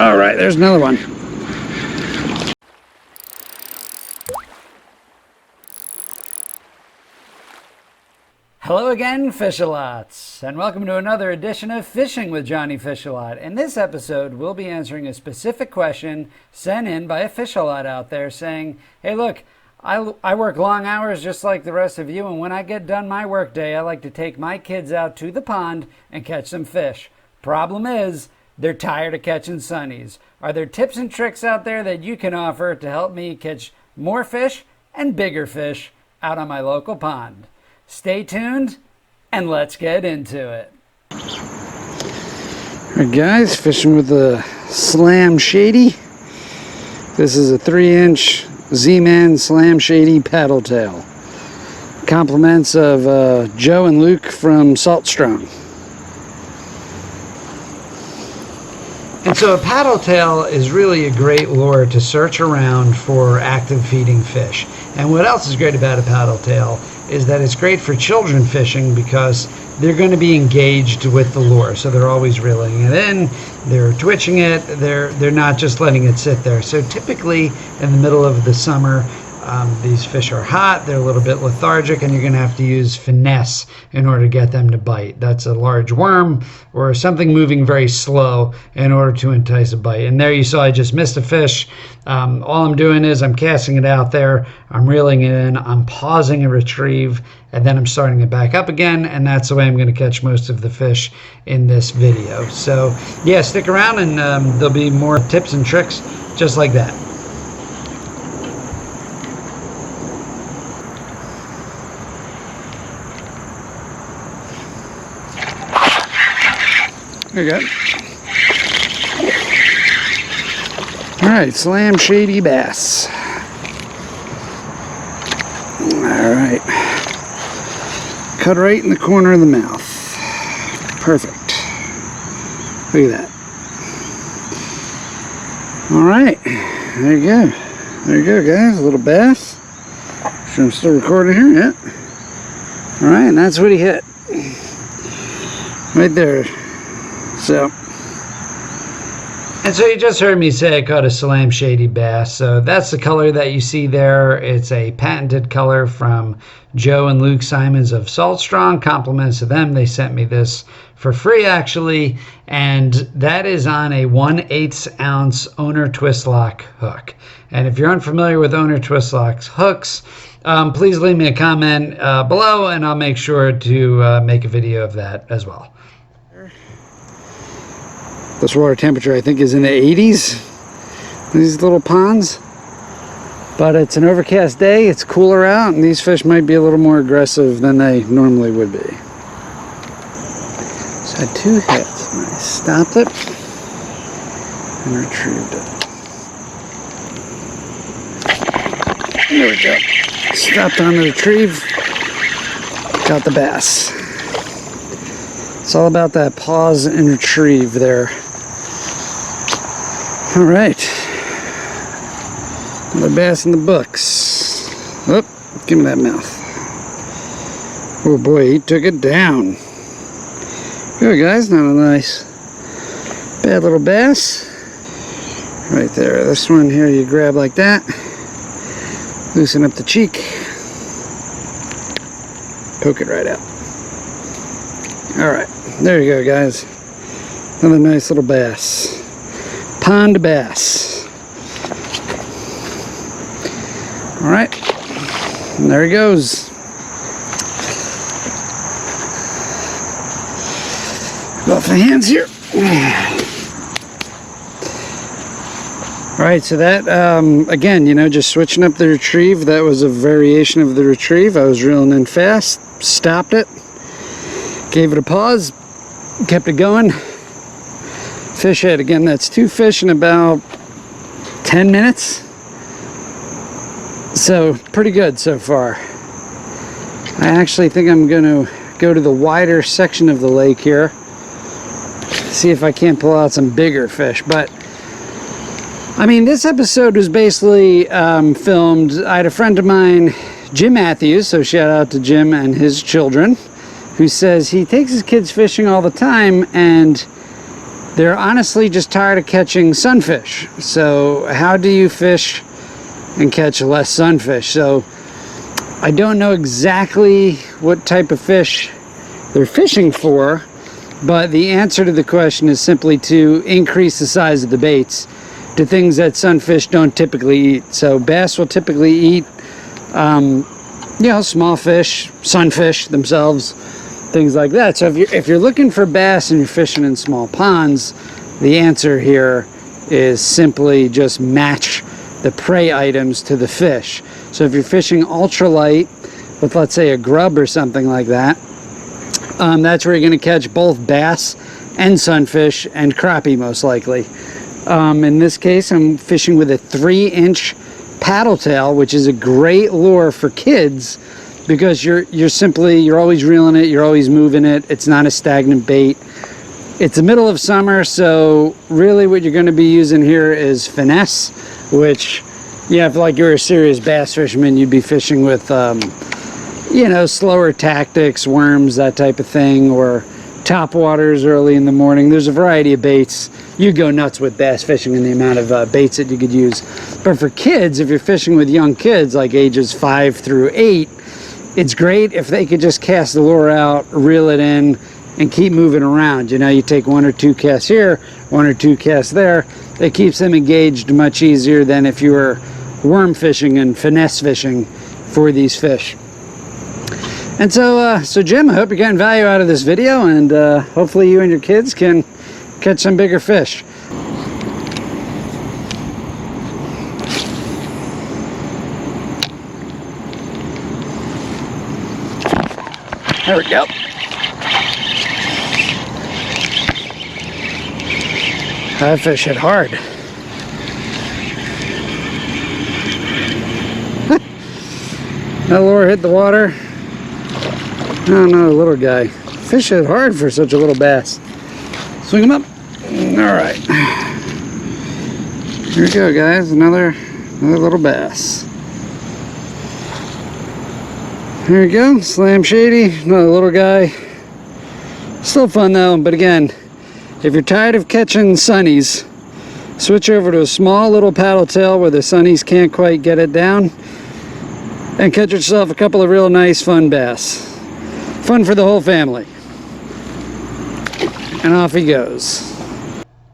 All right, there's another one. Hello again, Fishalots, and welcome to another edition of Fishing with Johnnyfishalot. In this episode, we'll be answering a specific question sent in by a fishalot out there saying, hey look, I work long hours just like the rest of you, and when I get done my work day, I like to take my kids out to the pond and catch some fish. Problem is, they're tired of catching sunnies. Are there tips and tricks out there that you can offer to help me catch more fish and bigger fish out on my local pond? Stay tuned and let's get into it. All right, guys, fishing with the Slam Shady. This is a 3-inch Z-Man Slam Shady paddle tail. Compliments of Joe and Luke from Salt Strong. And so a paddle tail is really a great lure to search around for active feeding fish. And what else is great about a paddle tail is that it's great for children fishing because they're going to be engaged with the lure. So they're always reeling it in, they're twitching it, they're not just letting it sit there. So typically in the middle of the summer, these fish are hot, they're a little bit lethargic, and you're going to have to use finesse in order to get them to bite. That's a large worm or something moving very slow in order to entice a bite. And there you saw I just missed a fish. All I'm doing is I'm casting it out there, I'm reeling it in, I'm pausing a retrieve, and then I'm starting it back up again, and that's the way I'm going to catch most of the fish in this video. So yeah, stick around and there'll be more tips and tricks just like that. There you go. All right, Slam Shady bass. All right. Cut right in the corner of the mouth. Perfect. Look at that. All right. There you go. There you go, guys. A little bass. Sure I'm still recording here. Yeah. All right, and that's what he hit. Right there. And so you just heard me say I caught a Slam Shady bass. So that's the color that you see there. It's a patented color from Joe and Luke Simons of Salt Strong. Compliments to them. They sent me this for free actually. And that is on a 1/8 ounce Owner Twist Lock hook. And if you're unfamiliar with Owner Twist Lock hooks, please leave me a comment below and I'll make sure to make a video of that as well. This water temperature I think is in the 80s, these little ponds, but it's an overcast day, it's cooler out, and these fish might be a little more aggressive than they normally would be. So I had 2 hits, and I stopped it and retrieved it. There we go. Stopped on the retrieve, got the bass. It's all about that pause and retrieve there. All right, another bass in the books. Oh, give me that mouth. Oh boy, he took it down. Here, guys, not a nice, bad little bass. Right there, this one here you grab like that. Loosen up the cheek. Poke it right out. All right, there you go, guys. Another nice little bass. Pond bass. All right, and there he goes. Off the hands here. All right, so that, again, you know, just switching up the retrieve. That was a variation of the retrieve. I was reeling in fast, stopped it, gave it a pause, kept it going. Fish head, again, that's 2 fish in about 10 minutes. So pretty good so far. I actually think I'm going to go to the wider section of the lake here, see if I can't pull out some bigger fish. But I mean, this episode was basically filmed. I had a friend of mine, Jim Matthews, so shout out to Jim and his children, who says he takes his kids fishing all the time, and they're honestly just tired of catching sunfish. So how do you fish and catch less sunfish? So I don't know exactly what type of fish they're fishing for, but the answer to the question is simply to increase the size of the baits to things that sunfish don't typically eat. So bass will typically eat, you know, small fish, sunfish themselves, things like that. So if you're looking for bass and you're fishing in small ponds, the answer here is simply just match the prey items to the fish. So if you're fishing ultralight with, let's say, a grub or something like that, that's where you're going to catch both bass and sunfish and crappie most likely. In this case, I'm fishing with a 3-inch paddle tail, which is a great lure for kids because you're always reeling it, you're always moving it. It's not a stagnant bait. It's the middle of summer, so really what you're going to be using here is finesse, which, yeah, if like you're a serious bass fisherman, you'd be fishing with, you know, slower tactics, worms, that type of thing, or top waters early in the morning. There's a variety of baits. You go nuts with bass fishing and the amount of baits that you could use. But for kids, if you're fishing with young kids like ages 5 through 8, it's great if they could just cast the lure out, reel it in, and keep moving around. You know, you take 1 or 2 casts here, 1 or 2 casts there. It keeps them engaged much easier than if you were worm fishing and finesse fishing for these fish. And so Jim, I hope you're getting value out of this video, and hopefully you and your kids can catch some bigger fish. There we go. That fish hit hard. That lure hit the water. Oh no, little guy. Fish hit hard for such a little bass. Swing him up. All right. Here we go, guys. Another little bass. Here we go. Slam shady. Another little guy. Still fun though. But again, if you're tired of catching sunnies, switch over to a small little paddle tail where the sunnies can't quite get it down, and catch yourself a couple of real nice fun bass. Fun for the whole family. And off he goes.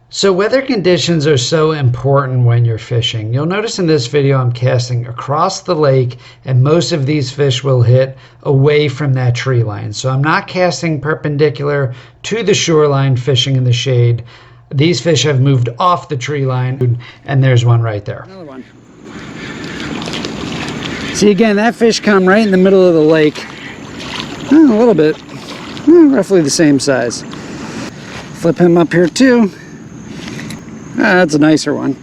So weather conditions are so important when you're fishing. You'll notice in this video I'm casting across the lake, and most of these fish will hit away from that tree line. So I'm not casting perpendicular to the shoreline fishing in the shade. These fish have moved off the tree line, and there's one right there. Another one. See, again, that fish come right in the middle of the lake. A little bit, roughly the same size. Flip him up here too. That's a nicer one.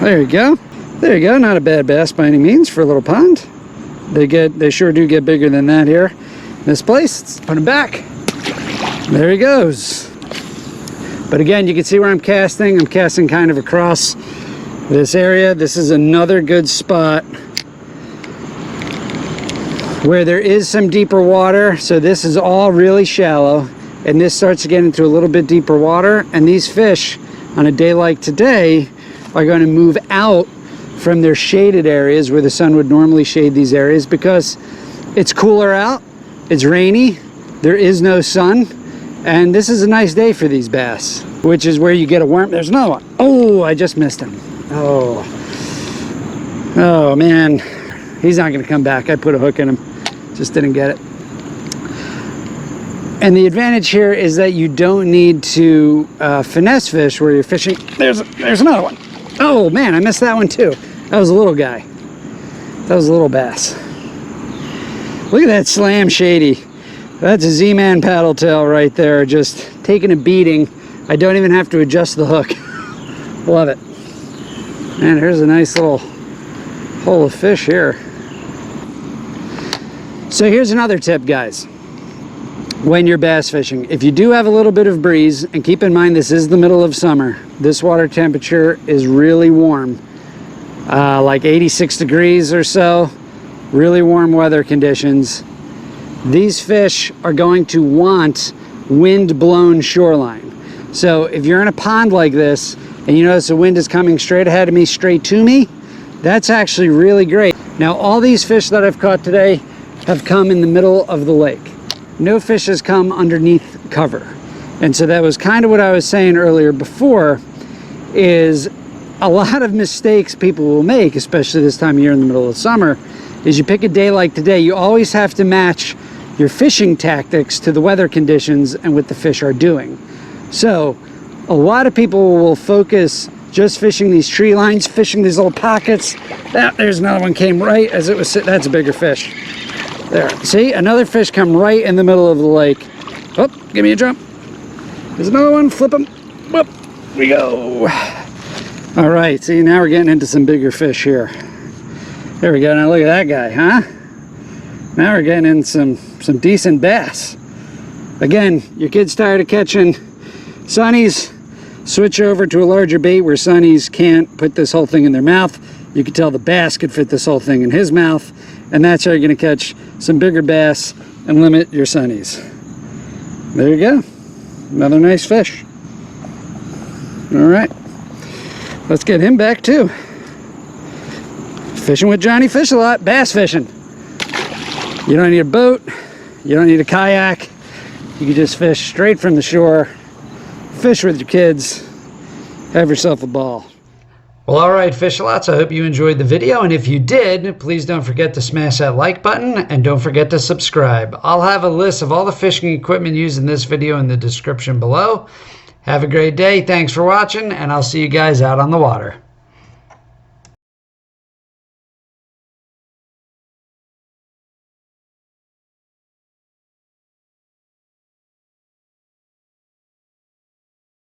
There you go. There you go. Not a bad bass by any means for a little pond. They sure do get bigger than that here. This place. Let's put him back. There he goes. But again, you can see where I'm casting. I'm casting kind of across this area. This is another good spot where there is some deeper water. So this is all really shallow, and this starts to get into a little bit deeper water, and these fish on a day like today are going to move out from their shaded areas where the sun would normally shade these areas because it's cooler out, it's rainy, there is no sun, and this is a nice day for these bass, which is where you get a worm. There's another one. Oh, I just missed him. Oh man, he's not going to come back. I put a hook in him, just didn't get it. And the advantage here is that you don't need to finesse fish where you're fishing. There's another one. Oh man, I missed that one too. That was a little guy. That was a little bass. Look at that slam shady. That's a Z-Man paddle tail right there, just taking a beating. I don't even have to adjust the hook. Love it. Man, here's a nice little hole of fish here. So here's another tip, guys. When you're bass fishing, if you do have a little bit of breeze, and keep in mind this is the middle of summer, this water temperature is really warm, like 86 degrees or so, really warm weather conditions. These fish are going to want wind-blown shoreline. So if you're in a pond like this and you notice the wind is coming straight ahead of me, straight to me, that's actually really great. Now, all these fish that I've caught today have come in the middle of the lake. No fish has come underneath cover. And so that was kind of what I was saying earlier before, is a lot of mistakes people will make, especially this time of year in the middle of summer, is you pick a day like today, you always have to match your fishing tactics to the weather conditions and what the fish are doing. So a lot of people will focus just fishing these tree lines, fishing these little pockets. There's another one came right as it was sitting. That's a bigger fish. There, see, another fish come right in the middle of the lake. Oh, give me a jump. There's another one, flip him. Whoop, we go. All right, see, now we're getting into some bigger fish here. There we go, now look at that guy, huh? Now we're getting in some decent bass. Again, your kid's tired of catching sunnies, switch over to a larger bait where sunnies can't put this whole thing in their mouth. You can tell the bass could fit this whole thing in his mouth, and that's how you're gonna catch some bigger bass and limit your sunnies. There you go, another nice fish. All right, let's get him back too. Fishing with Johnnyfishalot, bass fishing. You don't need a boat, you don't need a kayak. You can just fish straight from the shore, fish with your kids, have yourself a ball. Well, all right, Fishalots, I hope you enjoyed the video, and if you did, please don't forget to smash that like button, and don't forget to subscribe. I'll have a list of all the fishing equipment used in this video in the description below. Have a great day, thanks for watching, and I'll see you guys out on the water.